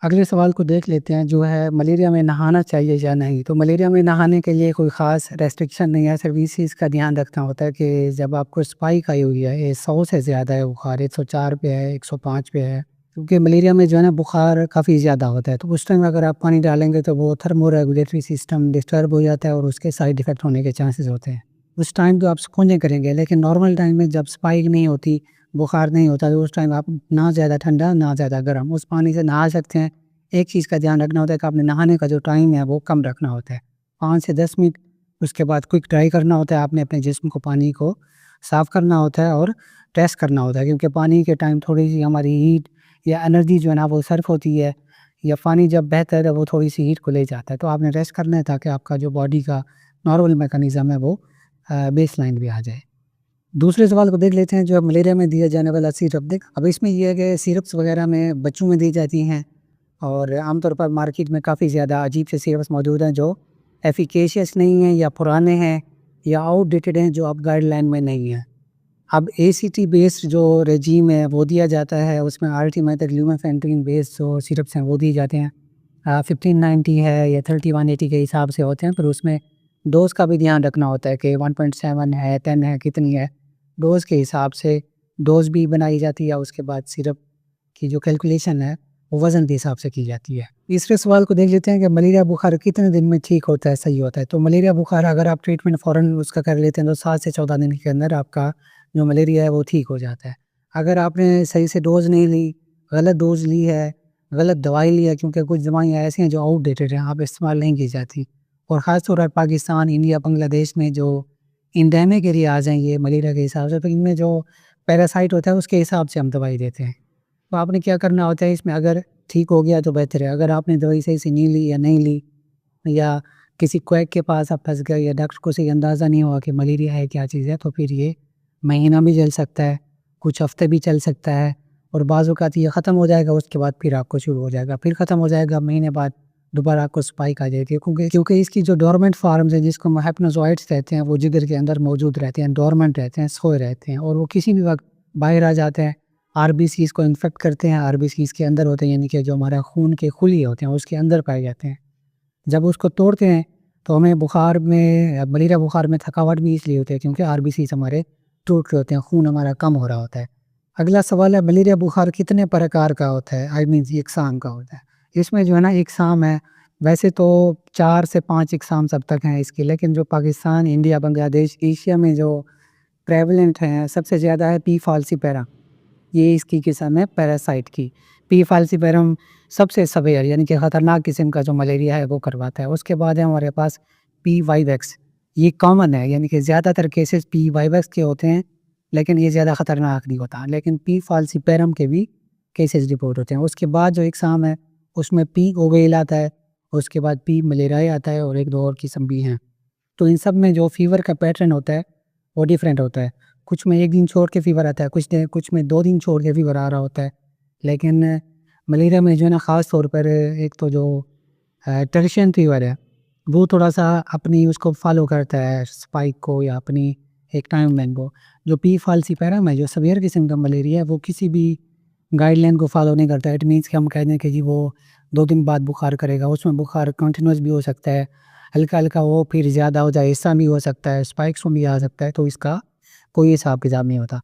اگلے سوال کو دیکھ لیتے ہیں، جو ہے ملیریا میں نہانا چاہیے یا نہیں؟ تو ملیریا میں نہانے کے لیے کوئی خاص ریسٹرکشن نہیں ہے، صرف اس چیز کا دھیان رکھنا ہوتا ہے کہ جب آپ کو اسپائک آئی ہوئی ہے، یہ 100 سے زیادہ ہے بخار، 104 پہ ہے، 105 پہ ہے، کیونکہ ملیریا میں جو ہے نا بخار کافی زیادہ ہوتا ہے، تو اس ٹائم اگر آپ پانی ڈالیں گے تو وہ تھرمو ریگولیٹری سسٹم ڈسٹرب ہو جاتا ہے اور اس کے سائڈ ایفیکٹ ہونے کے چانسز ہوتے ہیں۔ اس ٹائم تو آپ سکونیں کریں گے، لیکن نارمل ٹائم میں جب اسپائک نہیں ہوتی، بخار نہیں ہوتا، تو اس ٹائم آپ نہ زیادہ ٹھنڈا نہ زیادہ گرم اس پانی سے نہا سکتے ہیں۔ ایک چیز کا دھیان رکھنا ہوتا ہے کہ آپ نے نہانے کا جو ٹائم ہے وہ کم رکھنا ہوتا ہے، 5 سے 10 منٹ، اس کے بعد کوئک ڈرائی کرنا ہوتا ہے، آپ نے اپنے جسم کو پانی کو صاف کرنا ہوتا ہے اور ٹیسٹ کرنا ہوتا ہے، کیونکہ پانی کے ٹائم تھوڑی سی ہماری ہیٹ یا انرجی جو ہے نا وہ صرف ہوتی ہے، یا پانی جب بہتر ہے وہ تھوڑی سی ہیٹ کو لے جاتا ہے، تو آپ نے ریسٹ کرنا ہے تاکہ آپ کا جو باڈی کا نارمل میکانزم ہے وہ بیس لائن بھی آ جائے۔ دوسرے سوال کو دیکھ لیتے ہیں، جو ملیریا میں دیا جانے والا سیرپ اب اس میں یہ ہے کہ سیرپس وغیرہ میں بچوں میں دی جاتی ہیں، اور عام طور پر مارکیٹ میں کافی زیادہ عجیب سے سیرپس موجود ہیں جو ایفیکیشیس نہیں ہیں، یا پرانے ہیں، یا آؤٹ ڈیٹڈ ہیں، جو اب گائیڈ لائن میں نہیں ہیں۔ اب اے سی ٹی بیسڈ جو رجیم ہے وہ دیا جاتا ہے، اس میں آلٹیمیٹڈ لیومفینٹرین بیسڈ جو سیرپس ہیں وہ دیے جاتے ہیں، 1590 ہے یا 3180 کے حساب سے ہوتے ہیں، پھر اس میں ڈوز کا بھی دھیان رکھنا ہوتا ہے کہ 1.7 ہے، 10 ہے، کتنی ہے، ڈوز کے حساب سے ڈوز بھی بنائی جاتی ہے، اس کے بعد سیرپ کی جو کیلکولیشن ہے وہ وزن کے حساب سے کی جاتی ہے۔ تیسرے سوال کو دیکھ لیتے ہیں کہ ملیریا بخار کتنے دن میں ٹھیک ہوتا ہے، صحیح ہوتا ہے؟ تو ملیریا بخار اگر آپ ٹریٹمنٹ فوراً اس کا کر لیتے ہیں تو 7 سے 14 دن کے اندر آپ کا جو ملیریا ہے وہ ٹھیک ہو جاتا ہے۔ اگر آپ نے صحیح سے ڈوز نہیں لی، غلط ڈوز لی ہے، غلط دوائی لی ہے، کیونکہ کچھ دوائیاں ایسی ہیں جو آؤٹ ڈیٹڈ ہیں، آپ استعمال نہیں کی جاتی، اور خاص طور پر پاکستان، انڈیا، بنگلہ دیش میں جو انڈیمک ایریاز ہیں یہ ملیریا کے حساب سے، تو ان میں جو پیراسائٹ ہوتا ہے اس کے حساب سے ہم دوائی دیتے ہیں۔ تو آپ نے کیا کرنا ہوتا ہے اس میں، اگر ٹھیک ہو گیا تو بہتر ہے، اگر آپ نے دوائی صحیح سے نہیں لی یا نہیں لی، یا کسی کویک کے پاس آپ پھنس گئے، یا ڈاکٹر کو صحیح اندازہ نہیں ہوا کہ ملیریا ہے کیا چیز ہے، تو پھر یہ مہینہ بھی چل سکتا ہے، کچھ ہفتے بھی چل سکتا ہے، اور بعض اوقات یہ ختم ہو جائے گا، اس کے بعد پھر آپ کو شروع ہو جائے گا، پھر ختم ہو جائے گا، مہینے بعد دوبارہ آپ کو اسپائک آ جائے گی، کیونکہ اس کی جو ڈورمنٹ فارمز ہیں جس کو ہیپنوزوائٹس رہتے ہیں وہ جگر کے اندر موجود رہتے ہیں، ڈورمنٹ رہتے ہیں، سوئے رہتے ہیں، اور وہ کسی بھی وقت باہر آ جاتے ہیں، آر بی سیز کو انفیکٹ کرتے ہیں، آر بی سیز کے اندر ہوتے ہیں، یعنی کہ جو ہمارا خون کے خلیے ہوتے ہیں اس کے اندر پائے جاتے ہیں۔ جب اس کو توڑتے ہیں تو ہمیں بخار میں، ملیریا بخار میں تھکاوٹ بھی اس لیے ہوتی ہے کیونکہ آر بی سیز ہمارے ٹوٹ رہے ہوتے ہیں، خون ہمارا کم ہو رہا ہوتا ہے۔ اگلا سوال ہے، ملیریا بخار کتنے پرکار کا ہوتا ہے؟ اقسام کا ہوتا ہے۔ اس میں جو ہے نا اقسام ہے، ویسے تو 4 سے 5 اقسام سب تک ہیں اس کی، لیکن جو پاکستان، انڈیا، بنگلہ دیش، ایشیا میں جو پریولنٹ ہیں سب سے زیادہ ہے پی فالسیپیرم، یہ اس کی قسم ہے پیراسائٹ کی۔ پی فالسیپیرم سب سے سویئر یعنی کہ خطرناک قسم کا جو ملیریا ہے وہ کرواتا ہے۔ اس کے بعد ہے ہمارے پاس پی وائیویکس، یہ کامن ہے، یعنی کہ زیادہ تر کیسز پی وائیویکس کے ہوتے ہیں، لیکن یہ زیادہ خطرناک نہیں ہوتا، لیکن پی فالسیپیرم کے بھی کیسز رپورٹ ہوتے ہیں۔ اس کے بعد جو اقسام ہے اس میں پی اوویل آتا ہے، اس کے بعد پی ملیریائی آتا ہے، اور ایک دو اور قسم بھی ہیں۔ تو ان سب میں جو فیور کا پیٹرن ہوتا ہے وہ ڈیفرنٹ ہوتا ہے، کچھ میں 1 دن چھوڑ کے فیور آتا ہے، کچھ میں 2 دن چھوڑ کے فیور آ رہا ہوتا ہے، لیکن ملیریا میں جو ہے نا خاص طور پر ایک تو جو ٹرشین فیور ہے وہ تھوڑا سا اپنی اس کو فالو کرتا ہے اسپائک کو، یا اپنی ایک ٹائم لائن کو۔ جو پی فالسیپیرم ہے جو سویئر قسم کا ملیریا ہے وہ کسی بھی گائیڈ لائن کو فالو نہیں کرتا ہے، اٹ مینس کہ ہم کہہ دیں کہ جی وہ 2 دن بعد بخار کرے گا، اس میں بخار کنٹینیوس بھی ہو سکتا ہے، ہلکا ہلکا وہ پھر زیادہ ہو جائے، ایسا بھی ہو سکتا ہے، اسپائکس میں بھی آ سکتا ہے، تو اس کا کوئی حساب کتاب نہیں ہوتا۔